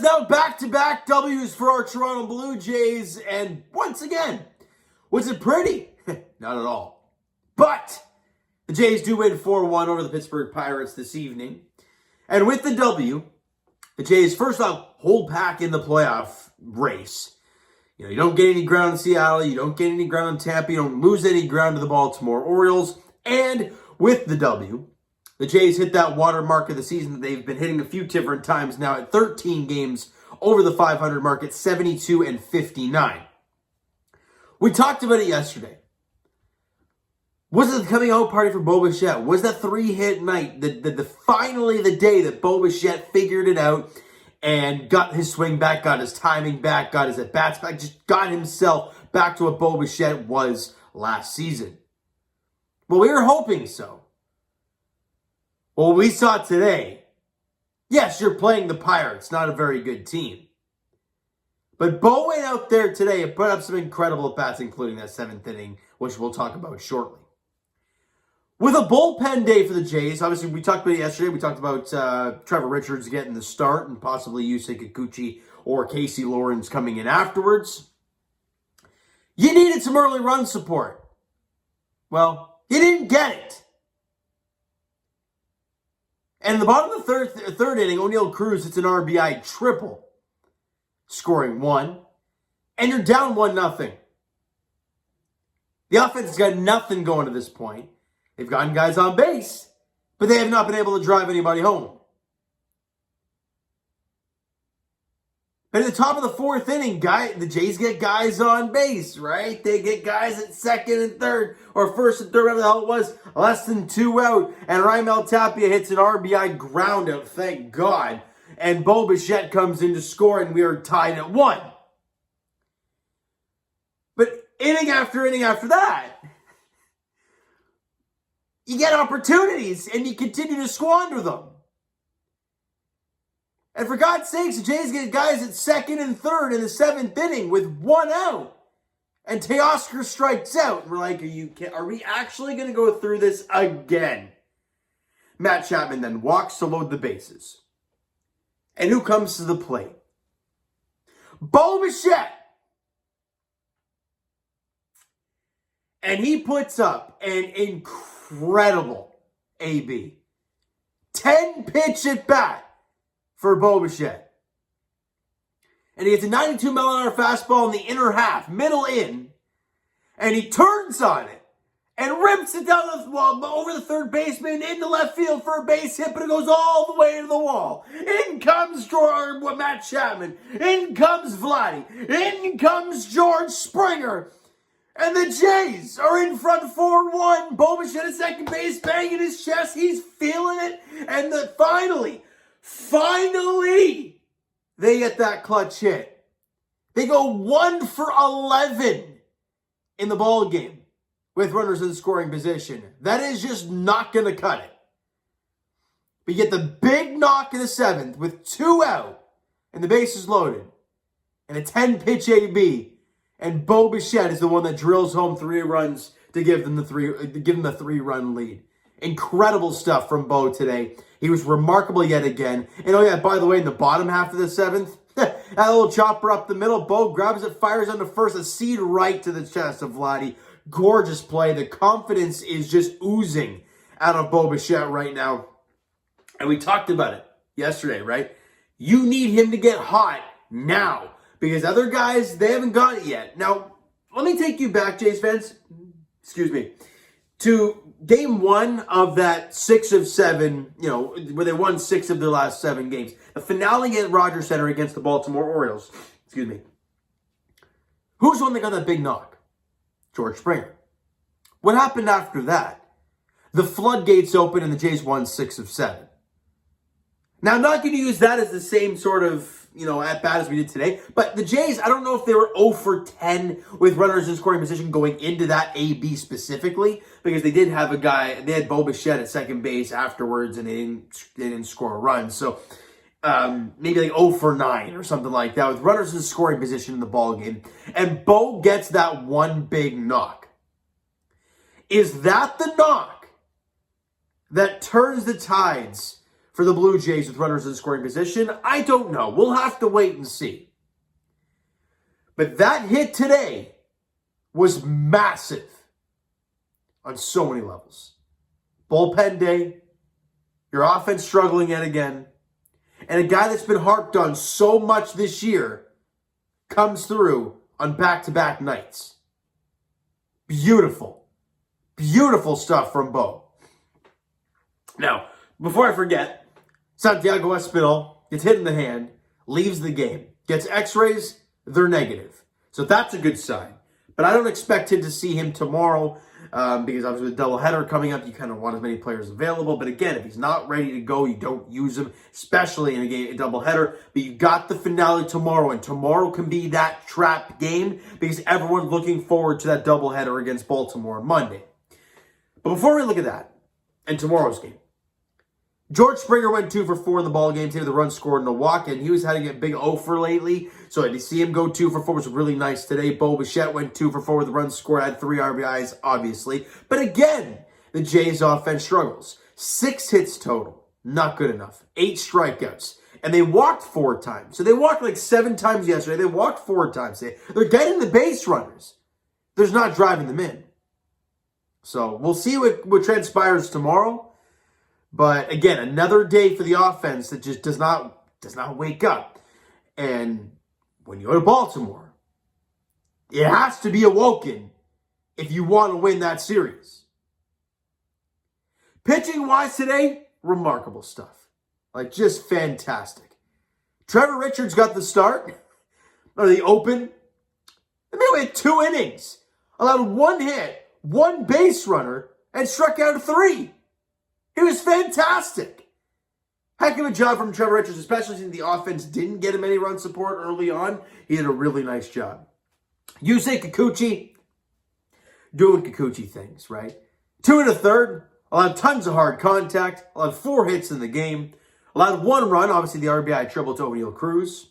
now back-to-back W's for our Toronto Blue Jays, and once again, was it pretty? Not at all. But the Jays do win 4-1 over the Pittsburgh Pirates this evening. And with the W, the Jays, first off, hold back in the playoff race. You don't get any ground in Seattle, you don't get any ground in Tampa, you don't lose any ground to the Baltimore Orioles. And with the W, the Jays hit that watermark of the season that they've been hitting a few different times now at 13 games over the 500 mark at 72-59. We talked about it yesterday. Was it the coming out party for Bo Bichette? Was that 3-hit night finally the day that Bo Bichette figured it out and got his swing back, got his timing back, got his at-bats back, just got himself back to what Bo Bichette was last season? Well, we were hoping so. Well, we saw today, yes, you're playing the Pirates, not a very good team. But Bo went out there today and put up some incredible at-bats, including that 7th inning, which we'll talk about shortly. With a bullpen day for the Jays, obviously we talked about it yesterday. We talked about Trevor Richards getting the start and possibly Yusei Kikuchi or Casey Lawrence coming in afterwards. You needed some early run support. Well, you didn't get it. And in the bottom of the third inning, O'Neal Cruz hits an RBI triple, scoring 1, and you're down 1-0. The offense has got nothing going to this point. They've gotten guys on base, but they have not been able to drive anybody home. But at the top of the 4th inning, the Jays get guys on base, right? They get guys at 2nd and 3rd, or 1st and 3rd, whatever the hell it was, less than 2 out. And Raimel Tapia hits an RBI ground out, thank God. And Bo Bichette comes in to score, and we are tied at 1. But inning after that, you get opportunities, and you continue to squander them. And for God's sakes, the Jays get guys at 2nd and 3rd in the 7th inning with 1 out. And Teoscar strikes out. And we're like, are we actually going to go through this again? Matt Chapman then walks to load the bases. And who comes to the plate? Bo Bichette. And he puts up an incredible AB. 10-pitch at bat for Bo Bichette. And he gets a 92-mile-an-hour fastball in the inner half, middle in, and he turns on it and rips it down the wall over the third baseman into left field for a base hit, but it goes all the way to the wall. In comes Matt Chapman. In comes Vladdy. In comes George Springer. And the Jays are in front 4-1. Bo Bichette at second base, banging his chest. He's feeling it. And finally, they get that clutch hit. They go 1 for 11 in the ball game with runners in scoring position. That is just not going to cut it. But you get the big knock in the 7th with 2 out and the bases loaded and a 10-pitch AB. And Bo Bichette is the one that drills home 3 runs to give them the 3-run lead. Incredible stuff from Bo today. He was remarkable yet again. And oh yeah, by the way, in the bottom half of the 7th, that little chopper up the middle, Bo grabs it, fires on the first, a seed right to the chest of Vladdy. Gorgeous play. The confidence is just oozing out of Bo Bichette right now. And we talked about it yesterday, right? You need him to get hot now. Because other guys, they haven't got it yet. Now, let me take you back, Jays fans, to game 1 of that 6 of 7, where they won 6 of their last 7 games. The finale at Rogers Center against the Baltimore Orioles. Who's the one that got that big knock? George Springer. What happened after that? The floodgates opened and the Jays won 6 of 7. Now, I'm not going to use that as the same sort of, at bat as we did today. But the Jays, I don't know if they were 0 for 10 with runners in scoring position going into that AB specifically, because they did have they had Bo Bichette at second base afterwards, and they didn't score a run. So maybe like 0 for 9 or something like that with runners in scoring position in the ball game. And Bo gets that one big knock. Is that the knock that turns the tides for the Blue Jays with runners in scoring position? I don't know. We'll have to wait and see. But that hit today was massive on so many levels. Bullpen day, your offense struggling yet again, and a guy that's been harped on so much this year comes through on back-to-back nights. Beautiful. Beautiful stuff from Bo. Now, before I forget, Santiago Espinal gets hit in the hand, leaves the game, gets x-rays, they're negative. So that's a good sign. But I don't expect to see him tomorrow because obviously with a doubleheader coming up, you kind of want as many players available. But again, if he's not ready to go, you don't use him, especially in a doubleheader. But you got the finale tomorrow, and tomorrow can be that trap game because everyone's looking forward to that doubleheader against Baltimore on Monday. But before we look at that and tomorrow's game, George Springer went 2 for 4 in the ball game today with a run scored and a walk, and he was having a big offer lately, so to see him go 2 for 4 was really nice today. Bo Bichette went 2 for 4 with a run scored, had 3 RBIs, obviously. But again, the Jays' offense struggles. 6 hits total, not good enough. 8 strikeouts, and they walked 4 times. So they walked like 7 times yesterday. They walked 4 times today. They're getting the base runners. They're not driving them in. So we'll see what transpires tomorrow. But again, another day for the offense that just does not wake up. And when you go to Baltimore, it has to be awoken if you want to win that series. Pitching-wise today, remarkable stuff. Like, just fantastic. Trevor Richards got the start, or the open. And they went 2 innings, allowed 1 hit, 1 base runner, and struck out 3. It was fantastic. Heck of a job from Trevor Richards, especially since the offense didn't get him any run support early on. He did a really nice job. Yusei Kikuchi, doing Kikuchi things, right? 2 1/3, allowed tons of hard contact, allowed 4 hits in the game, allowed 1 run, obviously the RBI triple to O'Neal Cruz.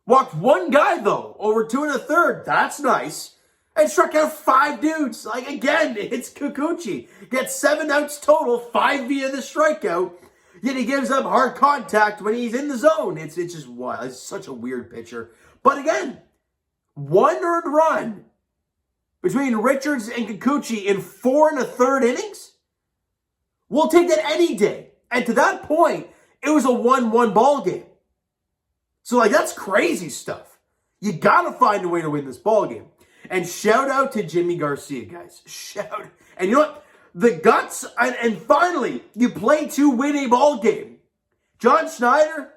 Walked 1 guy, though, over 2 1/3. That's nice. And struck out 5 dudes. Like, again, it's Kikuchi. Gets 7 outs total, 5 via the strikeout. Yet he gives up hard contact when he's in the zone. It's just wild. It's such a weird pitcher. But again, 1 earned run between Richards and Kikuchi in 4 1/3 innings. We'll take that any day. And to that point, it was a 1-1 ball game. So, like, that's crazy stuff. You got to find a way to win this ball game. And shout out to Jimmy Garcia, guys. Shout. And you know what? The guts, and finally, you play to win a ball game. John Schneider,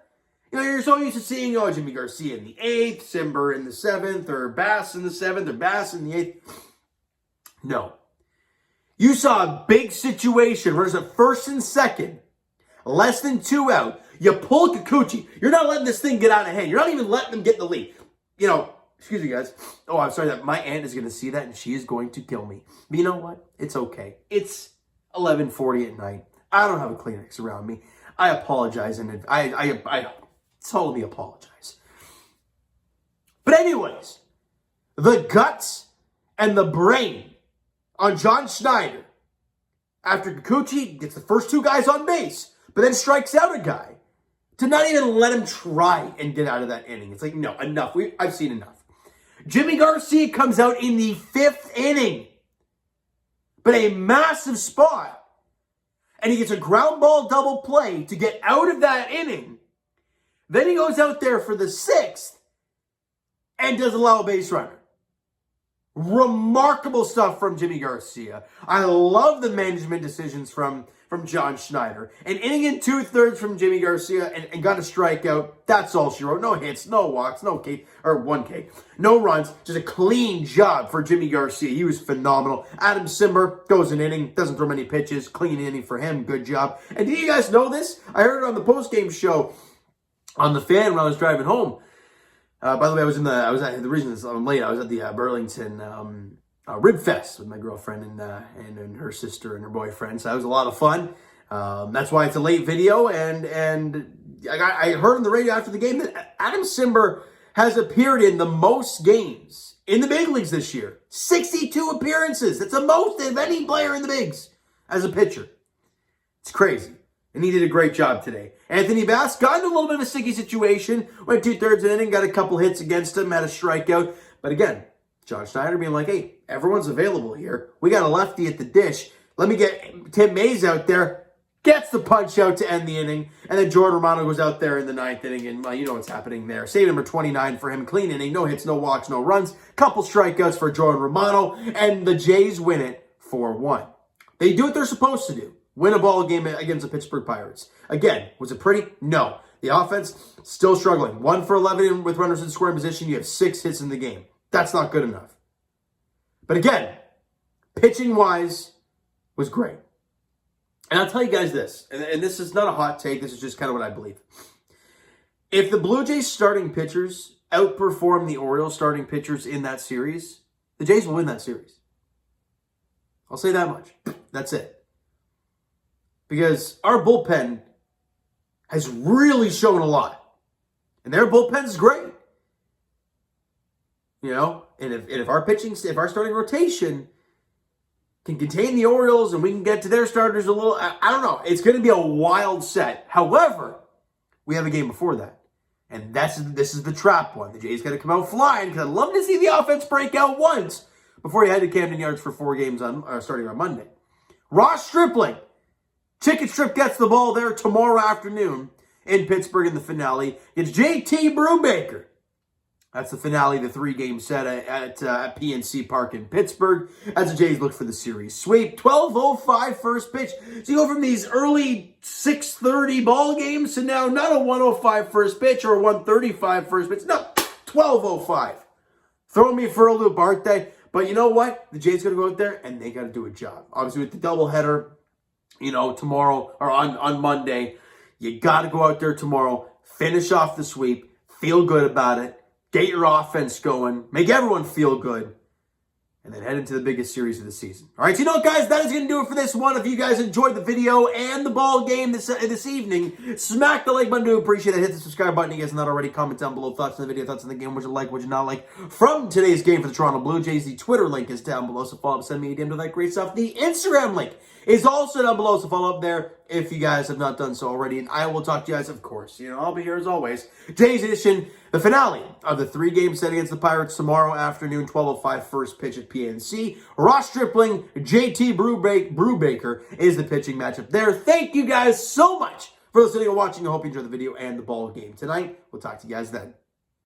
you know, you're so used to seeing, Jimmy Garcia in the 8th, Simber in the 7th, or Bass in the 7th, or Bass in the 8th. No. You saw a big situation where there's a 1st and 2nd, less than 2 out. You pull Kikuchi. You're not letting this thing get out of hand. You're not even letting them get the lead. You know, excuse me, guys. Oh, I'm sorry that my aunt is going to see that and she is going to kill me. But you know what? It's okay. It's 11:40 at night. I don't have a Kleenex around me. I apologize, and I totally apologize. But anyways, the guts and the brain on John Schneider after Kikuchi gets the first 2 guys on base, but then strikes out a guy, to not even let him try and get out of that inning. It's like, no, enough. I've seen enough. Jimmy Garcia comes out in the 5th inning, but a massive spot. And he gets a ground ball double play to get out of that inning. Then he goes out there for the 6th and does allow a base runner. Remarkable stuff from Jimmy Garcia. I love the management decisions from John Schneider. An inning and 2/3 from Jimmy Garcia and got a strikeout. That's all she wrote. No hits, no walks, no K, or 1 K. No runs. Just a clean job for Jimmy Garcia. He was phenomenal. Adam Simber goes an inning, doesn't throw many pitches. Clean inning for him. Good job. And do you guys know this? I heard it on the postgame show on the Fan when I was driving home. By the way, the reason I'm late, I was at the Burlington Rib Fest with my girlfriend and her sister and her boyfriend. So that was a lot of fun. That's why it's a late video. And I heard on the radio after the game that Adam Simber has appeared in the most games in the big leagues this year. 62 appearances. That's the most of any player in the bigs as a pitcher. It's crazy. And he did a great job today. Anthony Bass got into a little bit of a sticky situation. Went 2/3 of an inning, got a couple hits against him, had a strikeout. But again, John Schneider being like, hey, everyone's available here. We got a lefty at the dish. Let me get Tim Mays out there. Gets the punch out to end the inning. And then Jordan Romano goes out there in the 9th inning. And you know what's happening there. Save number 29 for him. Clean inning. No hits, no walks, no runs. Couple strikeouts for Jordan Romano. And the Jays win it 4-1. They do what they're supposed to do. Win a ball game against the Pittsburgh Pirates. Again, was it pretty? No. The offense still struggling. 1 for 11 with runners in scoring position. You have 6 hits in the game. That's not good enough. But again, pitching-wise, was great. And I'll tell you guys this, and this is not a hot take, this is just kind of what I believe. If the Blue Jays starting pitchers outperform the Orioles starting pitchers in that series, the Jays will win that series. I'll say that much. That's it. Because our bullpen has really shown a lot. And their bullpen is great. You know, and if our starting rotation can contain the Orioles and we can get to their starters a little, I don't know. It's going to be a wild set. However, we have a game before that. And this is the trap one. The Jays got to come out flying because I'd love to see the offense break out once before you head to Camden Yards for 4 games starting on Monday. Ross Stripling. Chicken Strip gets the ball there tomorrow afternoon in Pittsburgh in the finale. It's JT Brubaker. That's the finale, the 3-game set at PNC Park in Pittsburgh as the Jays look for the series sweep. 12:05 first pitch. So you go from these early 6:30 ball games to now not a 1:05 first pitch or a 1:35 first pitch. No, 12:05. Throw me for a loop, aren't they? But you know what? The Jays got to go out there and they got to do a job. Obviously with the doubleheader, you know, tomorrow or on Monday, you got to go out there tomorrow, finish off the sweep, feel good about it. Get your offense going. Make everyone feel good. And then head into the biggest series of the season. All right, so you know what, guys? That is going to do it for this one. If you guys enjoyed the video and the ball game this evening, smack the like button. Do appreciate it. Hit the subscribe button. You guys are not already. Comment down below. Thoughts on the video. Thoughts on the game. What you like, what you not like. From today's game for the Toronto Blue Jays, the Twitter link is down below. So follow up, send me a DM to that great stuff. The Instagram link is also down below. So follow up there if you guys have not done so already. And I will talk to you guys, of course. You know, I'll be here as always. Jays edition, the finale of the 3-game set against the Pirates tomorrow afternoon, 12:05 first pitch at PNC. Ross Stripling, JT Brubaker is the pitching matchup there. Thank you guys so much for listening and watching. I hope you enjoyed the video and the ball game tonight. We'll talk to you guys then.